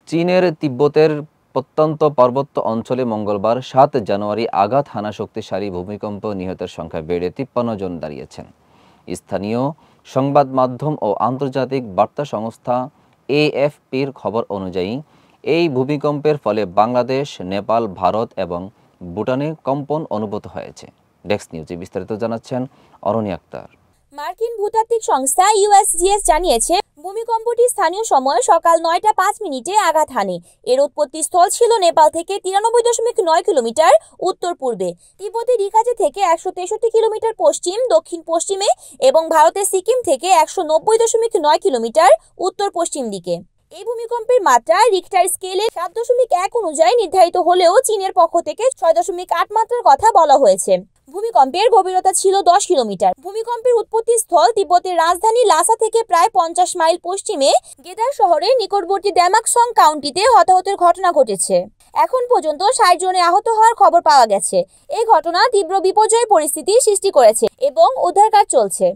চীনের তিব্বতের প্রত্যন্ত পার্বত্য অঞ্চলে মঙ্গলবার ৭ জানুয়ারি আঘাত হানা শক্তিশালী ভূমিকম্প নিহতের সংখ্যা বেড়ে ৫৩ জন দাঁড়িয়েছেন। স্থানীয় সংবাদ মাধ্যম ও আন্তর্জাতিক বার্তা সংস্থা এএফপির খবর অনুযায়ী এই ভূমিকম্পের ফলে বাংলাদেশ, নেপাল, ভারত এবং ভুটানে কম্পন অনুভূত হয়েছে। ডেস্ক নিউজে বিস্তারিত জানাচ্ছেন অরণি আক্তার। মার্কিন ভূতাত্ত্বিক সংস্থা ইউএসজিএস জানিয়েছে, ভূমিকম্পটি স্থানীয় সময় সকাল ৯টা ৫ মিনিটে আঘাত হানে। এর উৎপত্তি স্থল ছিল নেপাল থেকে ৯৩.৯ কিলোমিটার উত্তর পূর্বে, তিব্বতের রিকাজে থেকে ১৬৩ কিলোমিটার পশ্চিম দক্ষিণ পশ্চিমে এবং ভারতের সিকিম থেকে ১৯০.৯ কিলোমিটার উত্তর পশ্চিম দিকে। এই ভূমিকম্পের মাত্রা রিক্টার স্কেলে ৭.১ অনুযায়ী নির্ধারিত হলেও চীনের পক্ষ থেকে ৬.৮ মাত্রার কথা বলা হয়েছে। ভূমিকম্পের গভীরতা ছিল ১০ কিলোমিটার। ভূমিকম্পের উৎপত্তি স্থল তিব্বতের রাজধানী লাসা থেকে প্রায় ৫০ মাইল পশ্চিমে গেদার শহরের নিকটবর্তী দ্যামাকসং কাউন্টিতে হতাহতের ঘটনা ঘটেছে। এখন পর্যন্ত ৬০ জনের আহত হওয়ার খবর পাওয়া গেছে। এই ঘটনা তীব্র বিপর্যয় পরিস্থিতি সৃষ্টি করেছে এবং উদ্ধার কাজ চলছে।